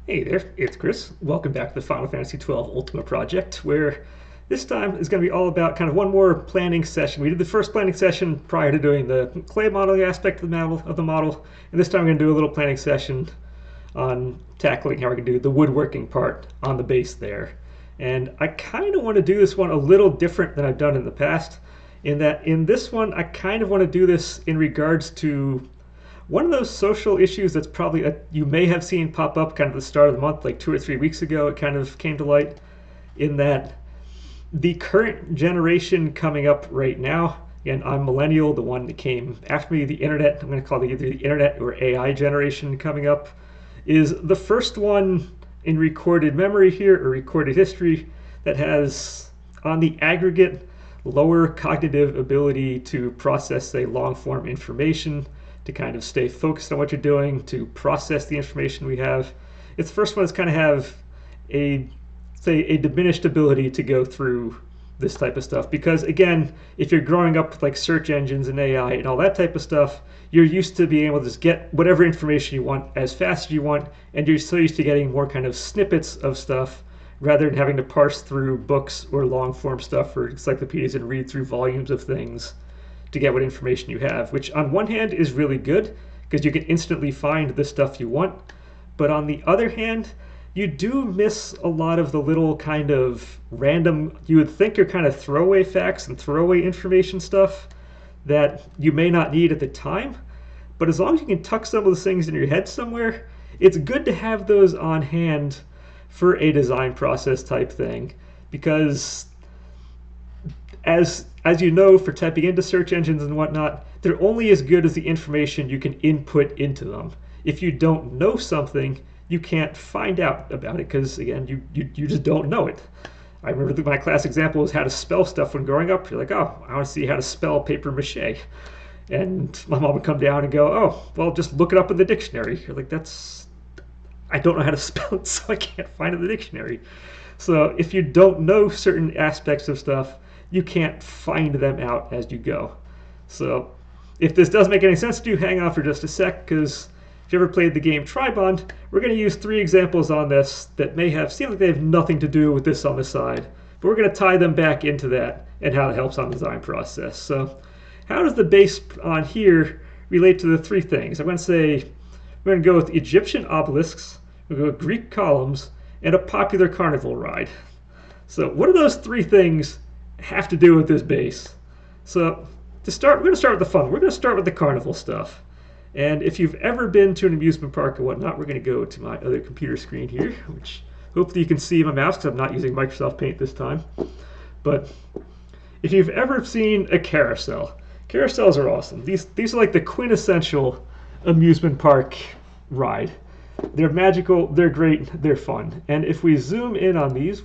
Hey there, it's Chris. Welcome back to the Final Fantasy XII Ultima Project, where this time is going to be all about kind of one more planning session. We did the first planning session prior to doing the clay modeling aspect of the model, and this time we're going to do a little planning session on tackling how we're going to do the woodworking part on the base there. And I kind of want to do this one a little different than I've done in the past, in that in this one I kind of want to do this in regards to one of those social issues that's probably you may have seen pop up kind of at the start of the month, like 2 or 3 weeks ago. It kind of came to light in that the current generation coming up right now, and I'm millennial, the one that came after me, the internet, I'm going to call it either the internet or AI generation coming up, is the first one in recorded memory here or recorded history that has, on the aggregate, lower cognitive ability to process, say, long form information, to kind of stay focused on what you're doing, to process the information we have. It's the first one that's kind of have a diminished ability to go through this type of stuff. Because again, if you're growing up with like search engines and AI and all that type of stuff, you're used to being able to just get whatever information you want as fast as you want, and you're so used to getting more kind of snippets of stuff rather than having to parse through books or long form stuff or encyclopedias and read through volumes of things to get what information you have, which on one hand is really good because you can instantly find the stuff you want. But on the other hand, you do miss a lot of the little kind of random, you would think are kind of throwaway facts and throwaway information stuff that you may not need at the time. But as long as you can tuck some of those things in your head somewhere, it's good to have those on hand for a design process type thing. Because as you know, for typing into search engines and whatnot, they're only as good as the information you can input into them. If you don't know something, you can't find out about it because, again, you just don't know it. I remember my class example was how to spell stuff when growing up. You're like, oh, I want to see how to spell paper mache. And my mom would come down and go, oh, well, just look it up in the dictionary. You're like, I don't know how to spell it, so I can't find it in the dictionary. So if you don't know certain aspects of stuff, you can't find them out as you go. So if this doesn't make any sense to you, hang on for just a sec, because if you ever played the game Tribond, we're going to use 3 examples on this that seem like they have nothing to do with this on the side, but we're going to tie them back into that and how it helps on the design process. So how does the base on here relate to the 3 things? I'm going to go with Egyptian obelisks, we're going to go with Greek columns, and a popular carnival ride. So what do those 3 things have to do with this base? So to start, we're going to start with the fun. We're going to start with the carnival stuff. And if you've ever been to an amusement park or whatnot, we're going to go to my other computer screen here, which hopefully you can see my mouse because I'm not using Microsoft Paint this time. But if you've ever seen a carousel, carousels are awesome. These are like the quintessential amusement park ride. They're magical, they're great, they're fun. And if we zoom in on these,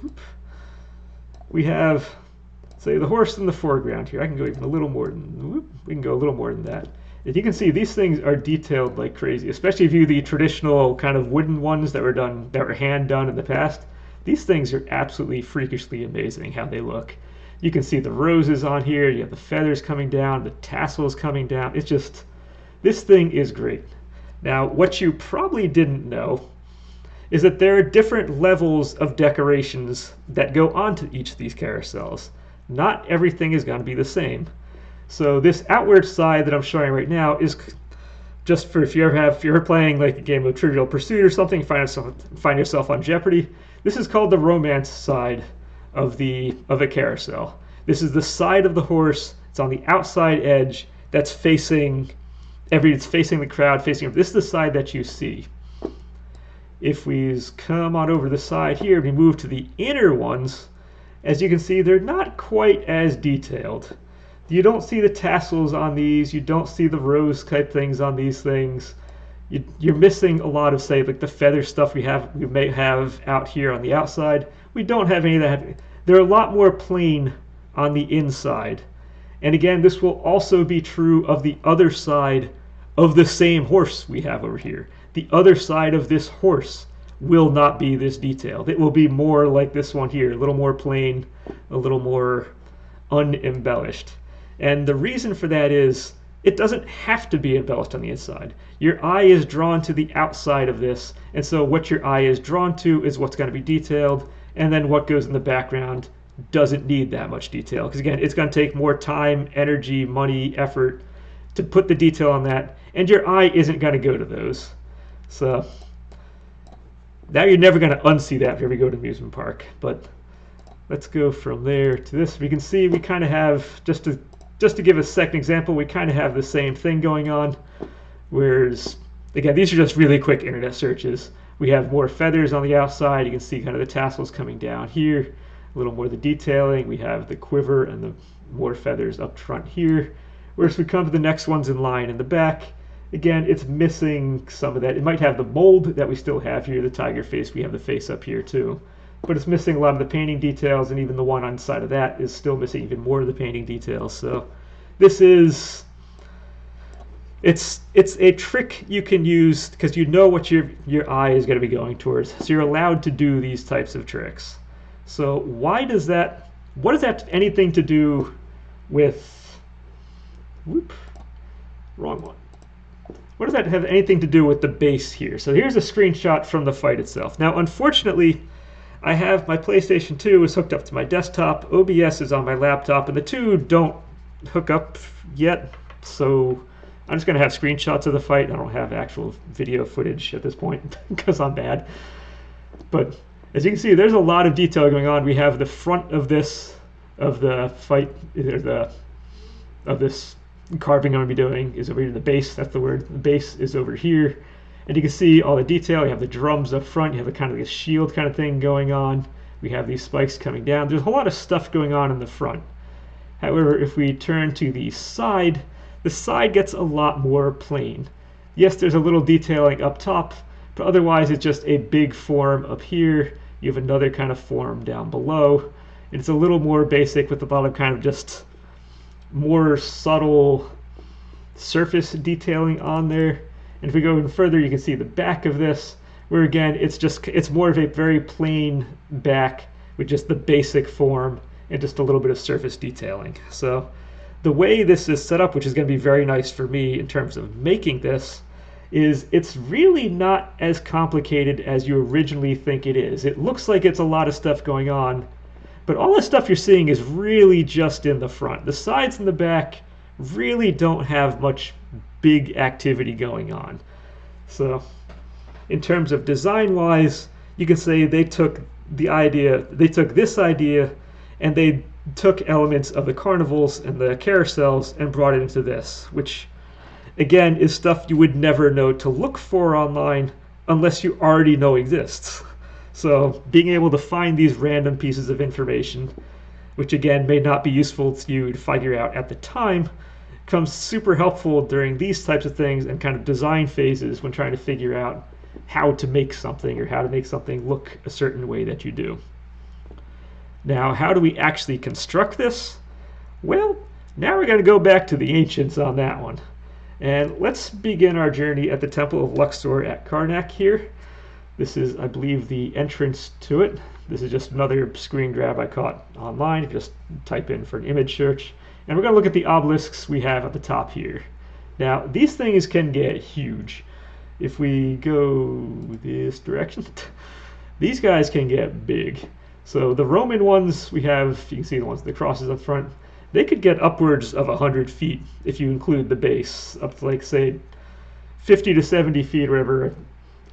we have, say, the horse in the foreground here. I can go even a little more than, we can go a little more than that. As you can see, these things are detailed like crazy, especially if you do the traditional kind of wooden ones that were hand done in the past. These things are absolutely freakishly amazing how they look. You can see the roses on here, you have the feathers coming down, the tassels coming down. It's just, this thing is great. Now, what you probably didn't know is that there are different levels of decorations that go onto each of these carousels. Not everything is going to be the same. So this outward side that I'm showing right now is just for if you're playing like a game of Trivial Pursuit or something, find yourself on Jeopardy. This is called the romance side of a carousel. This is the side of the horse. It's on the outside edge that's facing the crowd, this is the side that you see. If we come on over the side here, we move to the inner ones. As you can see, they're not quite as detailed. You don't see the tassels on these. You don't see the rose type things on these things. You're missing a lot of, say, like the feather stuff we may have out here on the outside. We don't have any of that. They're a lot more plain on the inside. And again, this will also be true of the other side of the same horse we have over here. The other side of this horse will not be this detailed. It will be more like this one here, a little more plain, a little more unembellished. And the reason for that is it doesn't have to be embellished on the inside. Your eye is drawn to the outside of this, and so what your eye is drawn to is what's going to be detailed, and then what goes in the background doesn't need that much detail. Because again, it's going to take more time, energy, money, effort to put the detail on that, and your eye isn't going to go to those. So now you're never going to unsee that if you ever go to amusement park. But let's go from there to this. We can see we kind of have, just to give a second example, we kind of have the same thing going on. Whereas, again, these are just really quick internet searches. We have more feathers on the outside. You can see kind of the tassels coming down here. A little more of the detailing. We have the quiver and the more feathers up front here. Whereas we come to the next ones in line in the back, again, it's missing some of that. It might have the mold that we still have here, the tiger face. We have the face up here too. But it's missing a lot of the painting details, and even the one on the side of that is still missing even more of the painting details. So this is, it's a trick you can use because you know what your eye is going to be going towards. So you're allowed to do these types of tricks. So what does that have anything to do with, wrong one. What does that have anything to do with the base here? So here's a screenshot from the fight itself. Now, unfortunately, I have my PlayStation 2 is hooked up to my desktop, OBS is on my laptop, and the two don't hook up yet. So I'm just going to have screenshots of the fight. I don't have actual video footage at this point because I'm bad. But as you can see, there's a lot of detail going on. We have the front of this, of the fight, of this carving I'm going to be doing is over here. The base, that's the word. The base is over here. And you can see all the detail. You have the drums up front. You have a kind of a shield kind of thing going on. We have these spikes coming down. There's a whole lot of stuff going on in the front. However, if we turn to the side gets a lot more plain. Yes, there's a little detailing up top, but otherwise it's just a big form up here. You have another kind of form down below. And it's a little more basic with a lot of kind of just more subtle surface detailing on there. And if we go even further, you can see the back of this, where again, it's more of a very plain back with just the basic form and just a little bit of surface detailing. So the way this is set up, which is going to be very nice for me in terms of making this, is it's really not as complicated as you originally think it is. It looks like it's a lot of stuff going on, but all the stuff you're seeing is really just in the front. The sides and the back really don't have much big activity going on. So in terms of design wise, you can say they took this idea and they took elements of the carnivals and the carousels and brought it into this, which again is stuff you would never know to look for online unless you already know exists. So being able to find these random pieces of information, which again may not be useful to you to figure out at the time, comes super helpful during these types of things and kind of design phases when trying to figure out how to make something or how to make something look a certain way that you do. Now, how do we actually construct this? Well, now we're going to go back to the ancients on that one. And let's begin our journey at the Temple of Luxor at Karnak here. This is, I believe, the entrance to it. This is just another screen grab I caught online. You just type in for an image search. And we're going to look at the obelisks we have at the top here. Now, these things can get huge. If we go this direction, these guys can get big. So the Roman ones we have, you can see the ones with the crosses up front, they could get upwards of 100 feet if you include the base, up to like, say, 50 to 70 feet or whatever,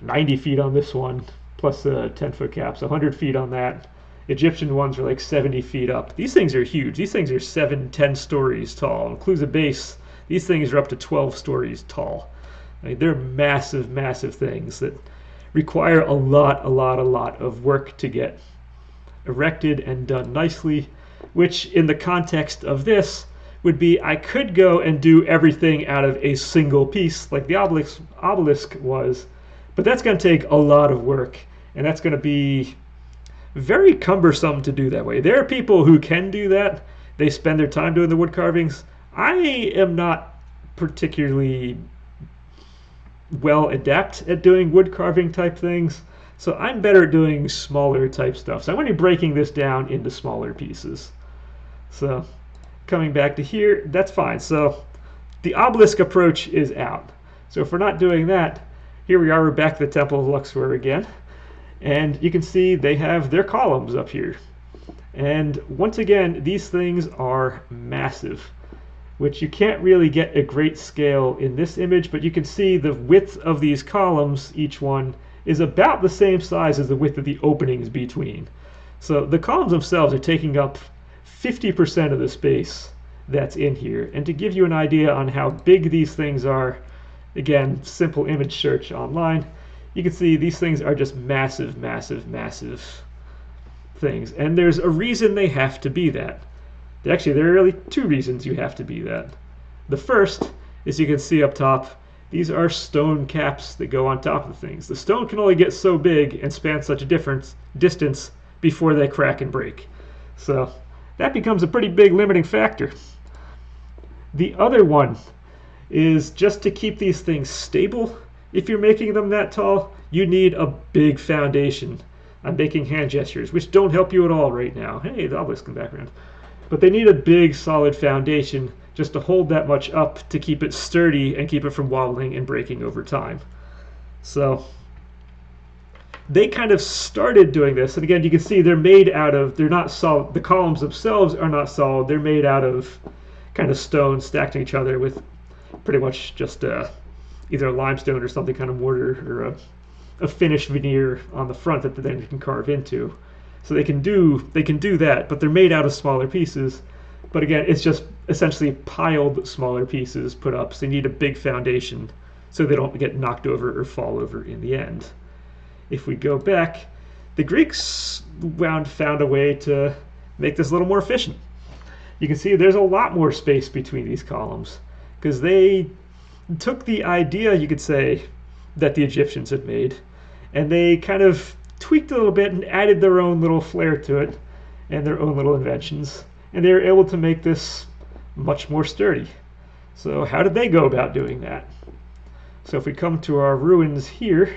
90 feet on this one, plus a 10-foot cap, so 100 feet on that. Egyptian ones are like 70 feet up. These things are huge. These things are 7, 10 stories tall. Includes a base. These things are up to 12 stories tall. I mean, they're massive, massive things that require a lot of work to get erected and done nicely, which in the context of this would be I could go and do everything out of a single piece like the obelisk was, but that's going to take a lot of work, and that's going to be very cumbersome to do that way. There are people who can do that. They spend their time doing the wood carvings. I am not particularly well adept at doing wood carving type things, so I'm better at doing smaller type stuff. So I'm going to be breaking this down into smaller pieces. So coming back to here, that's fine. So the obelisk approach is out. So if we're not doing that, here we are, we're back to the Temple of Luxor again. And you can see they have their columns up here. And once again, these things are massive, which you can't really get a great scale in this image, but you can see the width of these columns, each one, is about the same size as the width of the openings between. So the columns themselves are taking up 50% of the space that's in here. And to give you an idea on how big these things are, again, simple image search online, you can see these things are just massive, massive, massive things. And there's a reason they have to be that. Actually, there are really two reasons you have to be that. The first is, you can see up top, these are stone caps that go on top of things. The stone can only get so big and span such a distance before they crack and break. So that becomes a pretty big limiting factor. The other one is, just to keep these things stable, if you're making them that tall, you need a big foundation. I'm making hand gestures, which don't help you at all right now. Hey, the obelisk in the background. But they need a big, solid foundation just to hold that much up to keep it sturdy and keep it from wobbling and breaking over time. So they kind of started doing this. And again, you can see they're made out of, they're not solid. The columns themselves are not solid. They're made out of kind of stone stacked to each other with pretty much just either a limestone or something kind of mortar, or a finished veneer on the front that then you can carve into. So they can do that, but they're made out of smaller pieces. But again, it's just essentially piled smaller pieces put up. So they need a big foundation so they don't get knocked over or fall over in the end. If we go back, the Greeks found a way to make this a little more efficient. You can see there's a lot more space between these columns, because they took the idea, you could say, that the Egyptians had made, and they kind of tweaked a little bit and added their own little flair to it and their own little inventions, and they were able to make this much more sturdy. So how did they go about doing that? So if we come to our ruins here,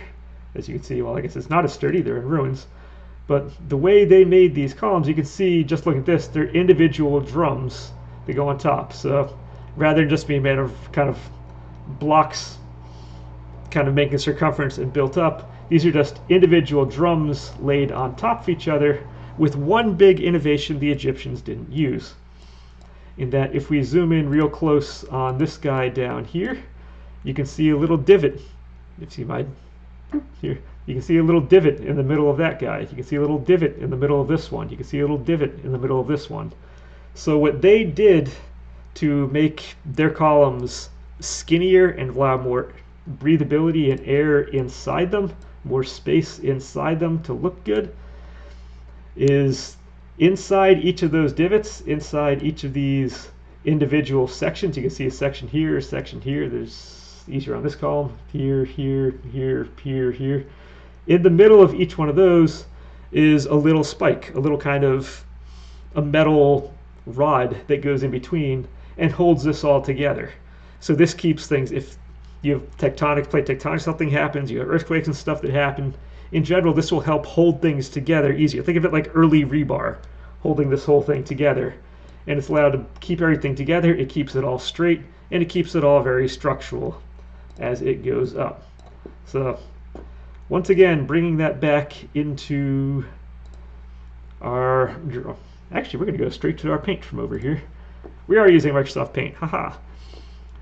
as you can see, well, I guess it's not as sturdy, they're in ruins, but the way they made these columns, you can see, just look at this, they're individual drums that go on top. So rather than just being made of kind of blocks kind of making circumference and built up, these are just individual drums laid on top of each other, with one big innovation the Egyptians didn't use. In that, if we zoom in real close on this guy down here, you can see a little divot. You see my here. You can see a little divot in the middle of that guy. You can see a little divot in the middle of this one. You can see a little divot in the middle of this one. So what they did to make their columns skinnier and allow more breathability and air inside them, more space inside them to look good, is inside each of those divots, inside each of these individual sections. You can see a section here, a section here. There's easier on this column, here, here, here, here, here. In the middle of each one of those is a little spike, a little kind of a metal rod that goes in between and holds this all together. So this keeps things, if you have plate tectonic, something happens, you have earthquakes and stuff that happen, in general, this will help hold things together easier. Think of it like early rebar, holding this whole thing together. And it's allowed to keep everything together, it keeps it all straight, and it keeps it all very structural as it goes up. So once again, bringing that back into our, actually we're going to go straight to our paint from over here. We are using Microsoft Paint, haha.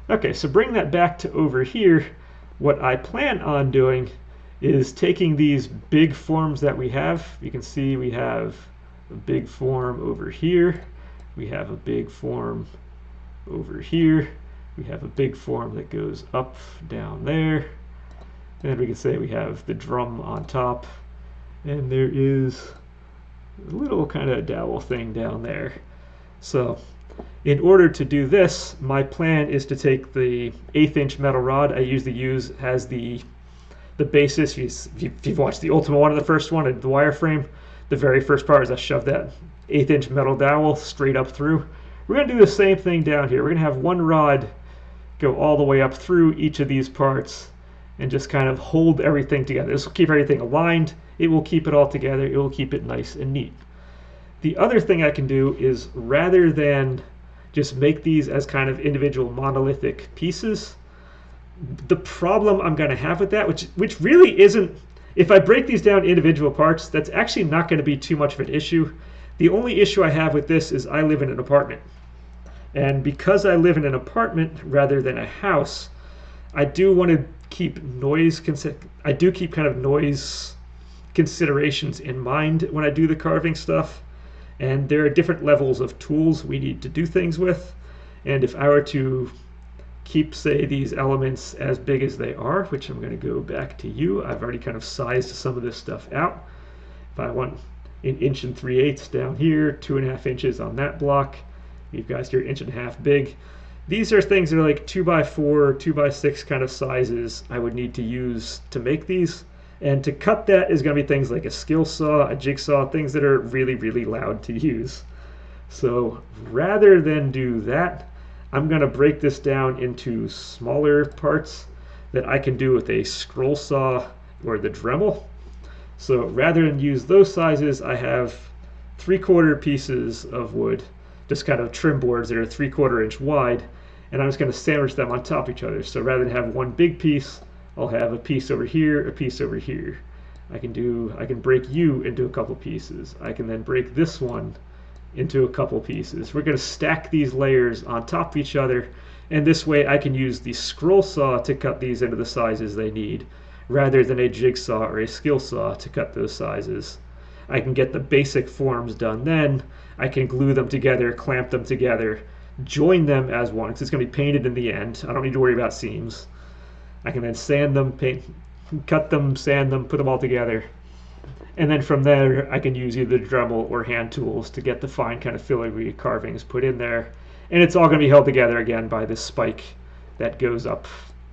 Okay, so bring that back to over here. What I plan on doing is taking these big forms that we have. You can see we have a big form over here. We have a big form over here. We have a big form that goes up, down there. And we can say we have the drum on top. And there is a little kind of dowel thing down there. So in order to do this, my plan is to take the 1/8 inch metal rod I usually use as the basis. If you've watched the Ultima one, the first one, the wireframe, the very first part is I shove that 1/8 inch metal dowel straight up through. We're going to do the same thing down here. We're going to have one rod go all the way up through each of these parts and just kind of hold everything together. This will keep everything aligned. It will keep it all together. It will keep it nice and neat. The other thing I can do is, rather than just make these as kind of individual monolithic pieces. The problem I'm going to have with that, which really isn't, if I break these down individual parts, that's actually not going to be too much of an issue. The only issue I have with this is I live in an apartment. And because I live in an apartment rather than a house, I do want to keep I do keep kind of noise considerations in mind when I do the carving stuff. And there are different levels of tools we need to do things with. And if I were to keep, say, these elements as big as they are, which I'm going to go back to you, I've already kind of sized some of this stuff out. If I want an 1 3/8 down here, 2.5 inches on that block, you guys here 1.5 inches big. These are things that are like 2x4, 2x6 kind of sizes I would need to use to make these. And to cut that is going to be things like a skill saw, a jigsaw, things that are really, really loud to use. So rather than do that, I'm going to break this down into smaller parts that I can do with a scroll saw or the Dremel. So rather than use those sizes, I have 3/4 pieces of wood, just kind of trim boards that are 3/4 inch wide, and I'm just going to sandwich them on top of each other. So rather than have one big piece, I'll have a piece over here, a piece over here. I can break you into a couple pieces. I can then break this one into a couple pieces. We're going to stack these layers on top of each other, and this way I can use the scroll saw to cut these into the sizes they need, rather than a jigsaw or a skill saw to cut those sizes. I can get the basic forms done then. I can glue them together, clamp them together, join them as one, because it's going to be painted in the end. I don't need to worry about seams. I can then sand them, cut them, sand them, put them all together. And then from there, I can use either Dremel or hand tools to get the fine kind of filigree carvings put in there. And it's all going to be held together again by this spike that goes up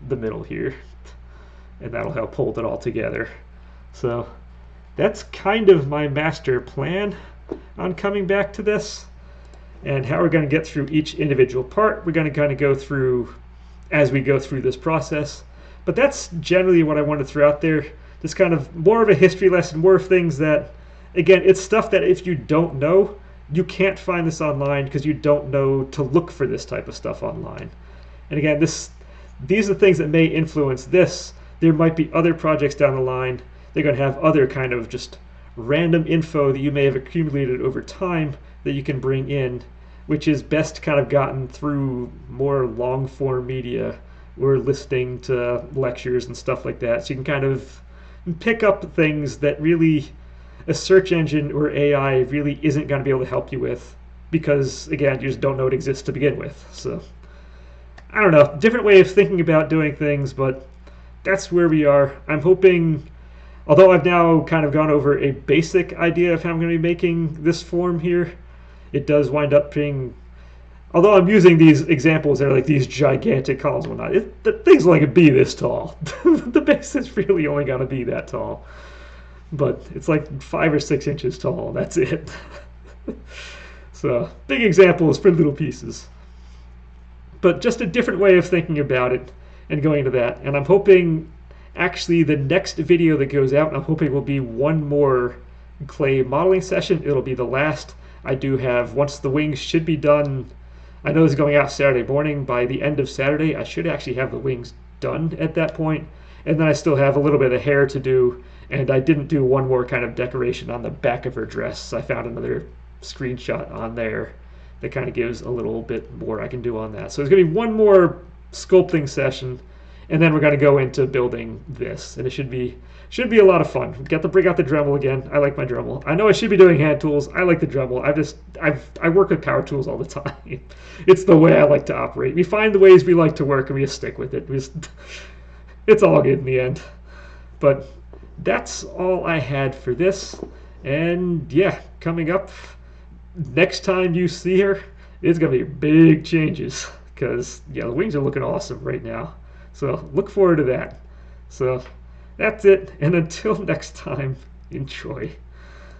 the middle here. And that'll help hold it all together. So that's kind of my master plan on coming back to this. And how we're going to get through each individual part, we're going to kind of go through as we go through this process. But that's generally what I want to throw out there. Just kind of more of a history lesson, more of things that, again, it's stuff that if you don't know, you can't find this online because you don't know to look for this type of stuff online. And again, these are the things that may influence this. There might be other projects down the line. They're going to have other kind of just random info that you may have accumulated over time that you can bring in, which is best kind of gotten through more long form media or listening to lectures and stuff like that. So you can kind of pick up things that really a search engine or AI really isn't going to be able to help you with, because again, you just don't know it exists to begin with. So I don't know, different way of thinking about doing things, but that's where we are. I'm hoping, although I've now kind of gone over a basic idea of how I'm going to be making this form here, it does wind up being, although I'm using these examples that are like these gigantic columns and whatnot, the thing's only going to be this tall. The base is really only going to be that tall. But it's like 5 or 6 inches tall, that's it. So, big examples for little pieces. But just a different way of thinking about it and going into that. And I'm hoping, actually, the next video that goes out, I'm hoping will be one more clay modeling session. It'll be the last. I do have, once the wings should be done, I know this is going out Saturday morning. By the end of Saturday, I should actually have the wings done at that point. And then I still have a little bit of hair to do. And I didn't do one more kind of decoration on the back of her dress. I found another screenshot on there that kind of gives a little bit more I can do on that. So there's going to be one more sculpting session, and then we're going to go into building this. And it should be a lot of fun. Get to bring out the Dremel again. I like my Dremel. I know I should be doing hand tools. I like the Dremel. I work with power tools all the time. It's the way I like to operate. We find the ways we like to work, and we just stick with it. It's all good in the end. But that's all I had for this. And yeah, coming up, next time you see her, it's going to be big changes. Because, yeah, the wings are looking awesome right now. So look forward to that. So that's it. And until next time, enjoy.